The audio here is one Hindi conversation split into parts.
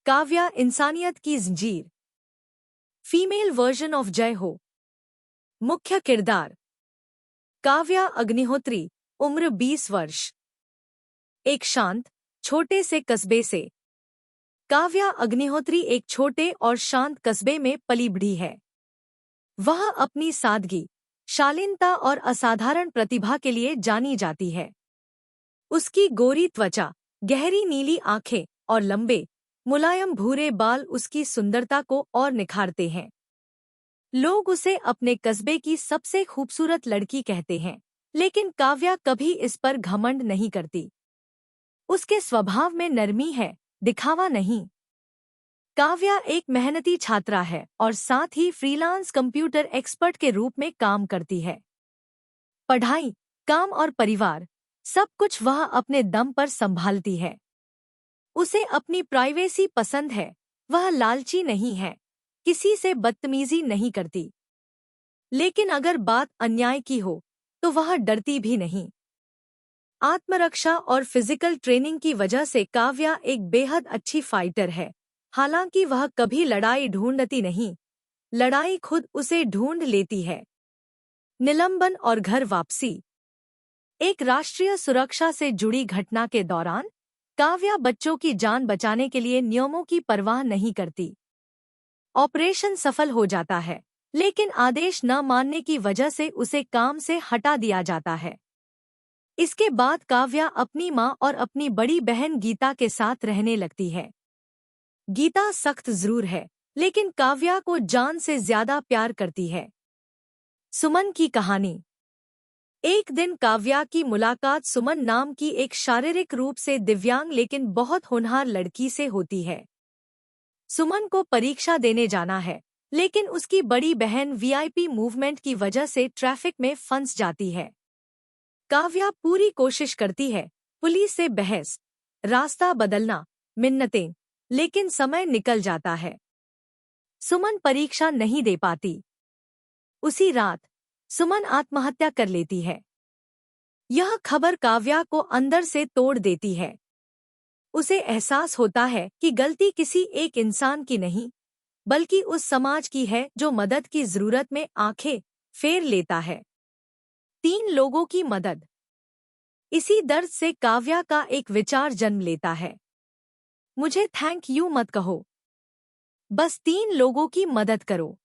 काव्या इंसानियत की जंजीर, फीमेल वर्जन ऑफ जय हो। मुख्य किरदार काव्या अग्निहोत्री, उम्र 20 वर्ष। एक शांत, छोटे से कस्बे से। काव्या अग्निहोत्री एक छोटे और शांत कस्बे में पली बढ़ी है। वह अपनी सादगी, शालीनता और असाधारण प्रतिभा के लिए जानी जाती है। उसकी गोरी त्वचा, गहरी नीली आंखें और लंबे, मुलायम भूरे बाल उसकी सुंदरता को और निखारते हैं। लोग उसे अपने कस्बे की सबसे खूबसूरत लड़की कहते हैं, लेकिन काव्या कभी इस पर घमंड नहीं करती। उसके स्वभाव में नरमी है, दिखावा नहीं। काव्या एक मेहनती छात्रा है और साथ ही फ्रीलांस कंप्यूटर एक्सपर्ट के रूप में काम करती है। पढ़ाई, काम और परिवार, सब कुछ वह अपने दम पर संभालती है। उसे अपनी प्राइवेसी पसंद है। वह लालची नहीं है, किसी से बदतमीजी नहीं करती। लेकिन अगर बात अन्याय की हो तो वह डरती भी नहीं। आत्मरक्षा और फिजिकल ट्रेनिंग की वजह से काव्या एक बेहद अच्छी फाइटर है। हालांकि वह कभी लड़ाई ढूंढती नहीं, लड़ाई खुद उसे ढूंढ लेती है। निलंबन और घर वापसी। एक राष्ट्रीय सुरक्षा से जुड़ी घटना के दौरान काव्या बच्चों की जान बचाने के लिए नियमों की परवाह नहीं करती। ऑपरेशन सफल हो जाता है, लेकिन आदेश न मानने की वजह से उसे काम से हटा दिया जाता है। इसके बाद काव्या अपनी मां और अपनी बड़ी बहन गीता के साथ रहने लगती है। गीता सख्त जरूर है, लेकिन काव्या को जान से ज्यादा प्यार करती है। सुमन की कहानी। एक दिन काव्या की मुलाकात सुमन नाम की एक शारीरिक रूप से दिव्यांग लेकिन बहुत होनहार लड़की से होती है। सुमन को परीक्षा देने जाना है, लेकिन उसकी बड़ी बहन वीआईपी मूवमेंट की वजह से ट्रैफिक में फंस जाती है। काव्या पूरी कोशिश करती है, पुलिस से बहस, रास्ता बदलना, मिन्नतें, लेकिन समय निकल जाता है। सुमन परीक्षा नहीं दे पाती। उसी रात सुमन आत्महत्या कर लेती है। यह खबर काव्या को अंदर से तोड़ देती है। उसे एहसास होता है कि गलती किसी एक इंसान की नहीं, बल्कि उस समाज की है जो मदद की जरूरत में आंखें फेर लेता है। 3 लोगों की मदद। इसी दर्द से काव्या का एक विचार जन्म लेता है। मुझे थैंक यू मत कहो, बस 3 लोगों की मदद करो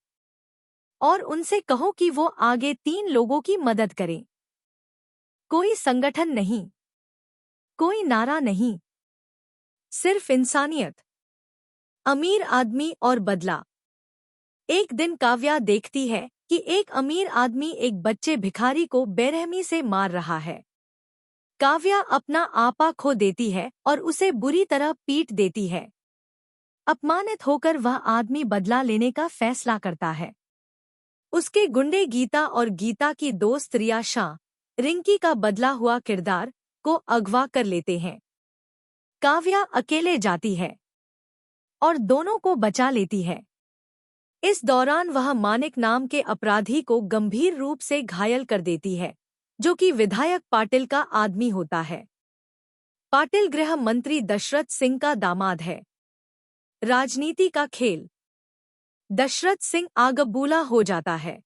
और उनसे कहो कि वो आगे 3 लोगों की मदद करें। कोई संगठन नहीं, कोई नारा नहीं, सिर्फ इंसानियत। अमीर आदमी और बदला। एक दिन काव्या देखती है कि एक अमीर आदमी एक बच्चे भिखारी को बेरहमी से मार रहा है। काव्या अपना आपा खो देती है और उसे बुरी तरह पीट देती है। अपमानित होकर वह आदमी बदला लेने का फैसला करता है। उसके गुंडे गीता और गीता की दोस्त रिया शाह, रिंकी का बदला हुआ किरदार, को अगवा कर लेते हैं। काव्या अकेले जाती है और दोनों को बचा लेती है। इस दौरान वह मानिक नाम के अपराधी को गंभीर रूप से घायल कर देती है, जो कि विधायक पाटिल का आदमी होता है। पाटिल गृह मंत्री दशरथ सिंह का दामाद है। राजनीति का खेल। दशरथ सिंह आगबूला हो जाता है।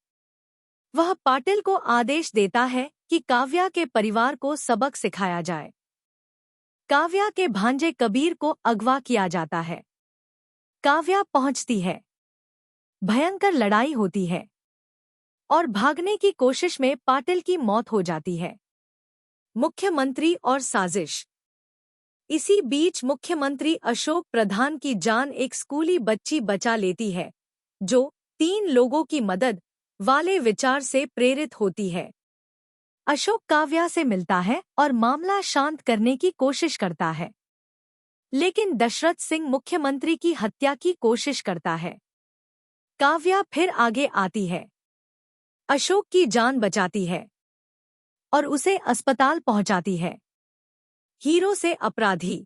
वह पाटिल को आदेश देता है कि काव्या के परिवार को सबक सिखाया जाए। काव्या के भांजे कबीर को अगवा किया जाता है। काव्या पहुंचती है। भयंकर लड़ाई होती है और भागने की कोशिश में पाटिल की मौत हो जाती है। मुख्यमंत्री और साजिश। इसी बीच मुख्यमंत्री अशोक प्रधान की जान एक स्कूली बच्ची बचा लेती है, जो 3 लोगों की मदद वाले विचार से प्रेरित होती है। अशोक काव्या से मिलता है और मामला शांत करने की कोशिश करता है, लेकिन दशरथ सिंह मुख्यमंत्री की हत्या की कोशिश करता है। काव्या फिर आगे आती है, अशोक की जान बचाती है और उसे अस्पताल पहुंचाती है। हीरो से अपराधी।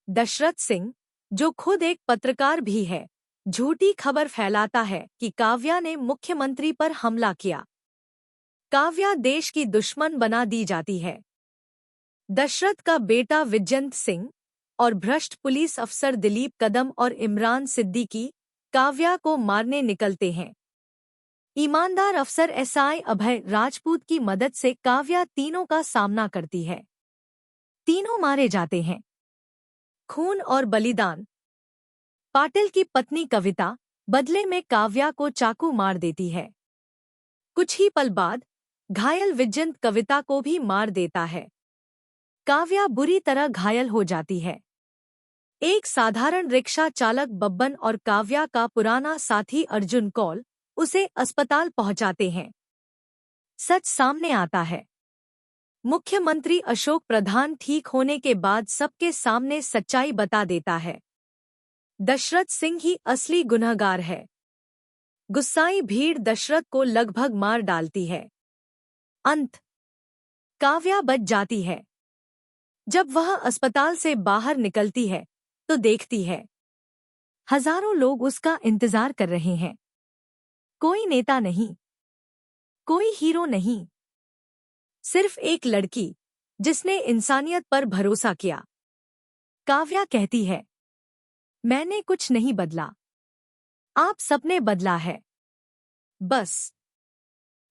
दशरथ सिंह, जो खुद एक पत्रकार भी है, झूठी खबर फैलाता है कि काव्या ने मुख्यमंत्री पर हमला किया। काव्या देश की दुश्मन बना दी जाती है। दशरथ का बेटा विजयंत सिंह और भ्रष्ट पुलिस अफसर दिलीप कदम और इमरान सिद्दीकी काव्या को मारने निकलते हैं। ईमानदार अफसर एसआई अभय राजपूत की मदद से काव्या तीनों का सामना करती है। तीनों मारे जाते हैं। खून और बलिदान। पाटिल की पत्नी कविता बदले में काव्या को चाकू मार देती है। कुछ ही पल बाद घायल विजयंत कविता को भी मार देता है। काव्या बुरी तरह घायल हो जाती है। एक साधारण रिक्शा चालक बब्बन और काव्या का पुराना साथी अर्जुन कौल उसे अस्पताल पहुंचाते हैं। सच सामने आता है। मुख्यमंत्री अशोक प्रधान ठीक होने के बाद सबके सामने सच्चाई बता देता है। दशरथ सिंह ही असली गुनहगार है। गुस्साई भीड़ दशरथ को लगभग मार डालती है। अंत। काव्या बच जाती है। जब वह अस्पताल से बाहर निकलती है तो देखती है हजारों लोग उसका इंतजार कर रहे हैं। कोई नेता नहीं, कोई हीरो नहीं, सिर्फ एक लड़की जिसने इंसानियत पर भरोसा किया। काव्या कहती है, मैंने कुछ नहीं बदला, आप सबने बदला है। बस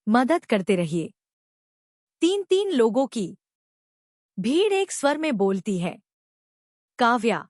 मदद करते रहिए। 3-3 लोगों की भीड़ एक स्वर में बोलती है, काव्या